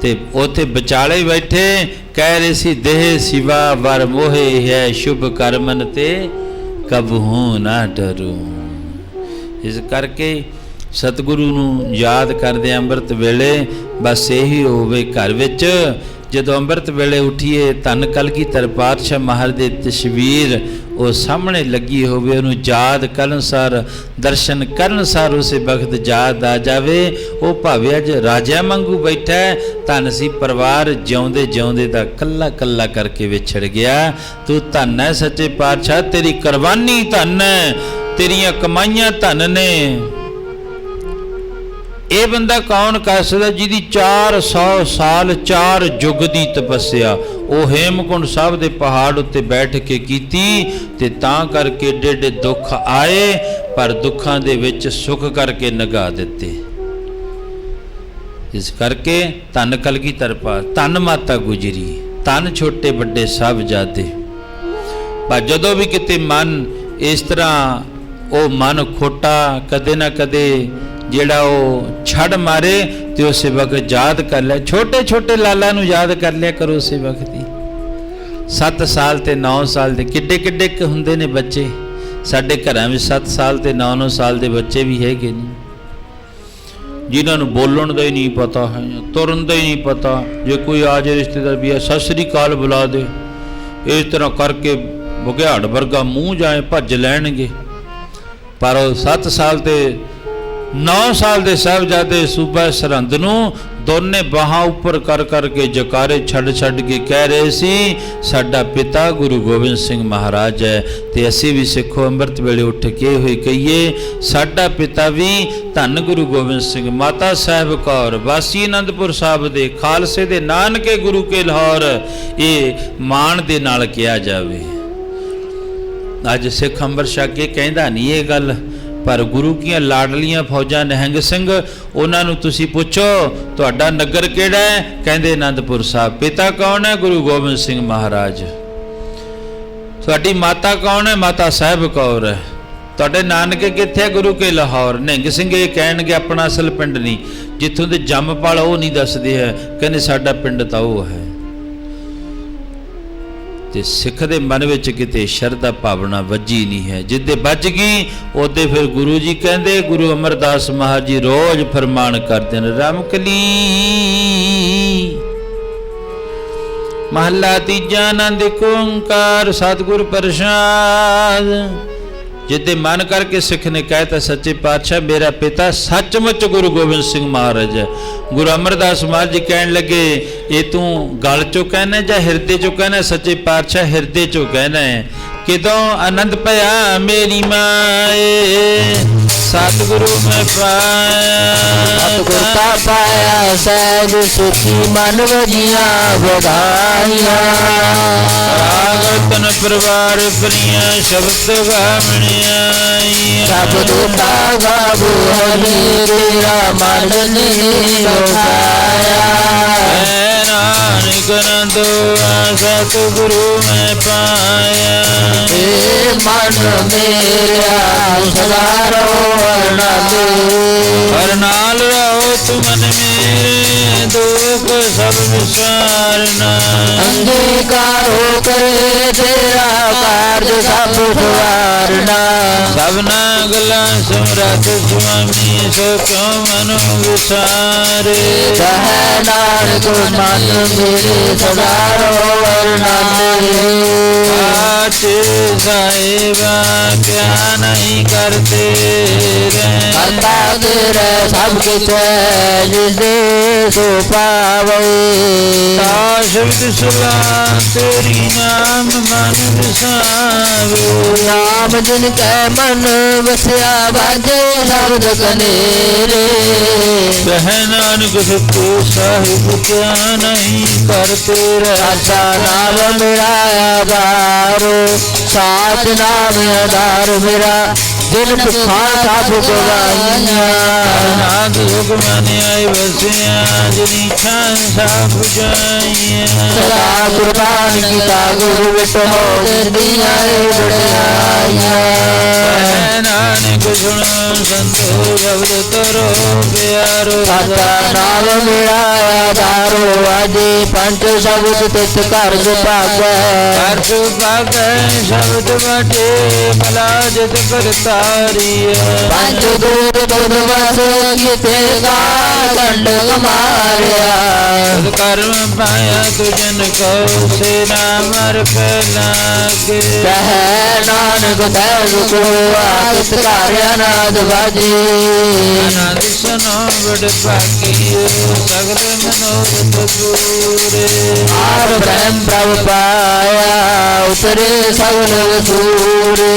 ते उथे विचाले बैठे कह रहे सी, देह सिवा वर मोहे है, शुभ करमन ते कबहू ना डरू। इस करके सतगुरु नूं याद करदे अंमृत वेले बस यही होवे घर विच। जदों अंमृत वेले उठिए धन कलगीधर पातशाह महाराज दी तस्वीर वो सामने लगी होवे, उन्हें याद करन सार, दर्शन करन सार उसे वक्त याद आ जावे। वो भावे अज राजा वांगू बैठा है, धन सी परिवार जिउंदे जिउंदे दा कल्ला कल्ला करके विछड़ गया। तू धन है सच्चे पातशाह, तेरी कुर्बानी धन है, तेरियां कमाइयां धन ने। ये बंदा कौन कर सकता जिहदी 400 साल 4 युग की तपस्या वो हेमकुंड साहब के पहाड़ उत्ते बैठ के कीती, ते तां करके एडे दुख आए, पर दुखां दे विच सुख करके नगा दिते। इस करके धन कलगीधर पातशाह, धन माता गुजरी, धन छोटे बड़े साहिबजादे। पर जदों भी किते मन इस तरह वो मन खोटा कदे ना कदे ਜਿਹੜਾ ਉਹ ਛੱਡ ਮਾਰੇ ਤੇ ਉਸੇ ਵਕਤ ਯਾਦ ਕਰ ਲੈ। ਛੋਟੇ ਛੋਟੇ ਲਾਲਾ ਨੂੰ ਯਾਦ ਕਰ ਲਿਆ ਕਰੋ ਉਸੇ ਵਕਤ ਹੀ। 7 ਸਾਲ ਤੇ 9 ਸਾਲ ਦੇ ਕਿੱਡੇ ਕਿੱਡੇ ਹੁੰਦੇ ਨੇ ਬੱਚੇ। ਸਾਡੇ ਘਰਾਂ ਵਿੱਚ 7 ਸਾਲ ਤੇ 9-9 ਸਾਲ ਦੇ ਬੱਚੇ ਵੀ ਹੈਗੇ ਨੇ, ਜਿਨ੍ਹਾਂ ਨੂੰ ਬੋਲਣ ਦਾ ਹੀ ਨਹੀਂ ਪਤਾ ਹੈ, ਤੁਰਨ ਦਾ ਹੀ ਨਹੀਂ ਪਤਾ। ਜੇ ਕੋਈ ਆ ਜਾਏ ਰਿਸ਼ਤੇਦਾਰ ਵੀ ਆ, ਸਤਿ ਸ੍ਰੀ ਅਕਾਲ ਬੁਲਾ ਦੇ, ਇਸ ਤਰ੍ਹਾਂ ਕਰਕੇ ਬੁਗਿਆੜ ਵਰਗਾ ਮੂੰਹ ਜਾਏ ਭੱਜ ਲੈਣਗੇ। ਪਰ 7 ਸਾਲ ਤੇ 9 साल के साहिबजादे सूबा सरहंद नूं ਦੋਨੇ ਬਾਹਾਂ ਉੱਪਰ ਕਰ ਕਰਕੇ ਜਕਾਰੇ ਛੱਡ ਛੱਡ ਕੇ ਕਹਿ ਰਹੇ ਸੀ ਸਾਡਾ ਪਿਤਾ ਗੁਰੂ ਗੋਬਿੰਦ ਸਿੰਘ ਮਹਾਰਾਜ ਹੈ। ਤੇ ਅਸੀਂ ਵੀ ਸਿੱਖੋ ਅੰਮ੍ਰਿਤ ਵੇਲੇ ਉੱਠ ਕੇ ਹੋਏ ਕਹੀਏ ਸਾਡਾ ਪਿਤਾ ਵੀ ਧੰਨ ਗੁਰੂ ਗੋਬਿੰਦ ਸਿੰਘ। ਮਾਤਾ ਸਾਹਿਬ ਕੌਰ ਵਾਸੀ ਅਨੰਦਪੁਰ ਸਾਹਿਬ ਦੇ ਖਾਲਸੇ ਦੇ ਨਾਨਕੇ ਗੁਰੂ ਕੇ ਲਾਹੌਰ, ਇਹ ਮਾਣ ਦੇ ਨਾਲ ਕਿਹਾ ਜਾਵੇ। ਅੱਜ ਸਿੱਖ ਅੰਮ੍ਰਿਤ ਛਕ ਕੇ ਕਹਿੰਦਾ ਨਹੀਂ ਇਹ ਗੱਲ, ਪਰ ਗੁਰੂ ਕੀਆਂ ਲਾਡਲੀਆਂ ਫੌਜਾਂ ਨਿਹੰਗ ਸਿੰਘ, ਉਹਨਾਂ ਨੂੰ ਤੁਸੀਂ ਪੁੱਛੋ ਤੁਹਾਡਾ ਨਗਰ ਕਿਹੜਾ ਹੈ, ਕਹਿੰਦੇ ਅਨੰਦਪੁਰ ਸਾਹਿਬ। ਪਿਤਾ ਕੌਣ ਹੈ? ਗੁਰੂ ਗੋਬਿੰਦ ਸਿੰਘ ਮਹਾਰਾਜ। ਤੁਹਾਡੀ ਮਾਤਾ ਕੌਣ ਹੈ? ਮਾਤਾ ਸਾਹਿਬ ਕੌਰ ਹੈ। ਤੁਹਾਡੇ ਨਾਨਕੇ ਕਿੱਥੇ ਹੈ? ਗੁਰੂ ਕੇ ਲਾਹੌਰ। ਨਿਹੰਗ ਸਿੰਘ ਇਹ ਕਹਿਣਗੇ ਆਪਣਾ ਅਸਲ ਪਿੰਡ ਨਹੀਂ, ਜਿੱਥੋਂ ਦੇ ਜੰਮਪਲ ਉਹ ਨਹੀਂ ਦੱਸਦੇ ਹੈ, ਕਹਿੰਦੇ ਸਾਡਾ ਪਿੰਡ ਤਾਂ ਉਹ ਹੈ। ਤੇ ਸਿੱਖ ਦੇ ਮਨ ਵਿੱਚ ਕਿਤੇ ਸ਼ਰਧਾ ਭਾਵਨਾ ਵੱਜੀ ਨਹੀਂ ਹੈ। ਜਿੱਦੇ ਵੱਜ ਗਈ ਉਹਦੇ ਫਿਰ ਗੁਰੂ ਜੀ ਕਹਿੰਦੇ, ਗੁਰੂ ਅਮਰਦਾਸ ਮਹਾਰਾਜ ਜੀ ਰੋਜ਼ ਫਰਮਾਨ ਕਰਦੇ ਨੇ, ਰਮਕਲੀ ਮਹੱਲਾ ਤੀਜਾ ਆਨੰਦ ਏਕ ਓੰਕਾਰ ਸਤਿਗੁਰ ਪ੍ਰਸਾਦ। ਜਿੱਦੇ ਮਨ ਕਰਕੇ ਸਿੱਖ ਨੇ ਕਹਿਤਾ ਸੱਚੇ ਪਾਤਸ਼ਾਹ ਮੇਰਾ ਪਿਤਾ ਸੱਚਮੁੱਚ ਗੁਰੂ ਗੋਬਿੰਦ ਸਿੰਘ ਮਹਾਰਾਜ ਹੈ। ਗੁਰੂ ਅਮਰਦਾਸ ਮਹਾਰਾਜ ਜੀ ਕਹਿਣ ਲੱਗੇ ਇਹ ਤੂੰ ਗਲ ਚੋਂ ਕਹਿਣਾ ਜਾਂ ਹਿਰਦੇ ਚੋਂ ਕਹਿਣਾ? ਸੱਚੇ ਪਾਤਸ਼ਾਹ ਹਿਰਦੇ ਚੋਂ ਕਹਿਣਾ ਹੈ। ਕਿਦੋਂ ਆਨੰਦ ਪਿਆ ਮੇਰੀ ਮਾਏ ਸਤਿਗੁਰੂ ਮੈਂ ਪਾਇਆ, ਸਤਿਗੁਰ ਤਾ ਪਾਇਆ ਸਹਿਜ ਸੁਖੀ ਮਨ ਵਜੀਆਂ ਵਧਾਈਆਂ। ਰਾਗ ਤਨ ਪਰਿਵਾਰ ਪ੍ਰੀਆਂ ਸ਼ਬਦ ਗਾਵਣੀਆਂ, ਸ਼ਬਦ ਤਾ ਗਾਵੋ ਹਰੀ ਤੇਰਾ ਮਨ ਨੇ ਵਸਾਇਆ। ਨਾਨਕ ਨੰਦੋ ਸਤਿਗੁਰੂ ਮੈਂ ਪਾਇਆ, ਏ ਮਨ ਮੇਰਾ ਸਦਾ ਰਹੋ ਹਰ ਨਾਲ ਰਹੋ ਤੁਮ ਮਨ ਮੇਰੇ, ਦੁਖ ਸਭ ਵਿਸਾਰਨਾ। ਅੰਗੀਕਾਰੋ ਕਰੇ ਤੇਰਾ ਕਾਰਜ ਸਭ ਸਵਾਰਨਾ। ਸਭਨਾ ਗਲਾ ਸਮਰੱਥ ਸੁਆਮੀ ਸੋ ਕਿਉ ਮਨੁ ਵਿਸਾਰੇ। ਕਹੈ ਨਾਨਕ ਮਨ ਮੇਰੇ ਸਦਾ ਰਹੋ ਵਰਨਾਲੇ। ਆਤੇ ਸਾਹਿਬਾ ਕਿਆ ਨਹੀਂ ਕਰਤੇ ਰਹਿ, ਕਰਤਾ ਤੇਰੇ ਸਭ ਕਿਛ ਜਿਸਦੇ ਸੋ ਪਾਵੇ। ਤਾ ਸ਼ਬਦ ਸੁਲਾ ਤੇਰੀ ਨਾਮ ਮਨ ਵਿਸਾਵੇ। ਨਾਮ ਜਿਨ ਕੈ ਮਨ ਵਸਿਆ ਵਾਜੇ ਸ਼ਬਦ ਕਨੇਰੇ। ਕਹਿ ਨਾਨਕ ਸਤਿ ਸਾਹਿਬ ਕਿਆ ਨਹੀਂ ਕਰਤੇ ਰਹਿ। ਸਾਚਾ ਨਾਮ ਮੇਰਾ ਆਧਾਰ, ਸਾਚ ਨਾਮ ਆਧਾਰ ਮੇਰਾ ਦਿਨ ਭੁਖਾ ਸਭ ਗਵਾਈਆਂ। ਨਾਦ ਹੁਕ ਮਨ ਆਈ ਵਸਿਆ ਜਿਨੀ ਛਾਂ ਸਭ ਜਾਈਆਂ। ਸਦਾ ਕੁਰਬਾਨ ਕੀਤਾ ਗੁਰੂ ਵਿਟ ਹੋ ਦਿੰਦੀਆਂ ਬੜਾਈਆਂ। ਕਹਿ ਨਾਨਕ ਸੁਣ ਸੰਤੋ ਸ਼ਬਦ ਤਰੋ ਪਿਆਰੋ। ਸਾਚਾ ਨਾਮ ਮੇਰਾ ਆਧਾਰੋ ਆਜੀ ਪੰਜ ਸ਼ਬਦ ਤਿਤ ਘਰ ਸੁਭਾਗੈ। ਹਰ ਸੁਭਾਗੈ ਸ਼ਬਦ ਬਾਟੇ ਮਲਾ ਜਿਤ ਕਰਤਾਰੀਐ। ਪੰਜ ਦੂਰ ਤੁਧ ਵਸ ਕਿਤੇ ਕਾ ਦੰਡ ਕਮਾਰਿਆ। ਤਦ ਕਰਮ ਪਾਇਆ ਤੁਜਨ ਕੋ ਸੇ ਨਾਮਰ ਲਾਗੇ। ਕਹੈ ਨਾਨਕ ਸਹਿਜ ਕੋ ਆਕਿਤ ਘਰ ਅਨਾਦ ਬਾਜੀ। ਆਨੰਦ ਸੁਨੋ ਬੜ ਭਾਗੀਓ ਸਗਲ ਮਨੋਰਥ ਪੂਰੇ। ਆਪ ਬ੍ਰਹਮ ਪ੍ਰਭ ਪਾਇਆ ਉਤਰੇ ਸਗਲ ਵਸੂਰੇ।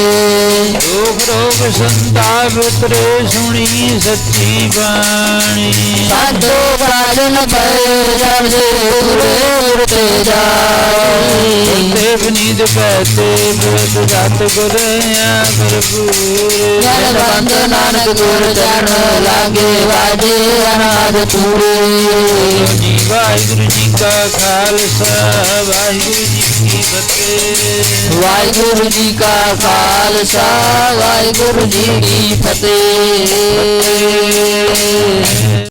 ਦੁਖ ਰੋਗ ਸੰਤਾਪ ਉਤਰੇ ਸੁਣੀ ਸੱਚੀ ਬਾਣੀ। ਸਾਧੋ ਕਾਰਨ ਪਏ ਜਨ ਦੇ ਉਰੇ ਤੇ ਜਾਈ। ਤੇ ਬਨੀਦ ਪੈਤੇ ਬੁਧ ਜਤ ਗੁਰ ਭਰਪੂਰੇ। ਜਨ ਬੰਦ ਨਾਨਕ ਗੁਰ ਚਰਨ ਲਾਗੇ ਵਾਜੇ ਅਨਾਦ ਪੂਰੇ। ਜੀ ਵਾਹਿਗੁਰੂ ਜੀ ਕਾ ਖਾਲਸਾ ਵਾਹਿਗੁਰੂ ਜੀ ਕੀ ਫਤਿਹ। ਵਾਹਿਗੁਰੂ ਜੀ ਕਾ ਖਾਲਸਾ ਵਾਹਿਗੁਰੂ ਜੀ ਕੀ ਫਤਿਹ।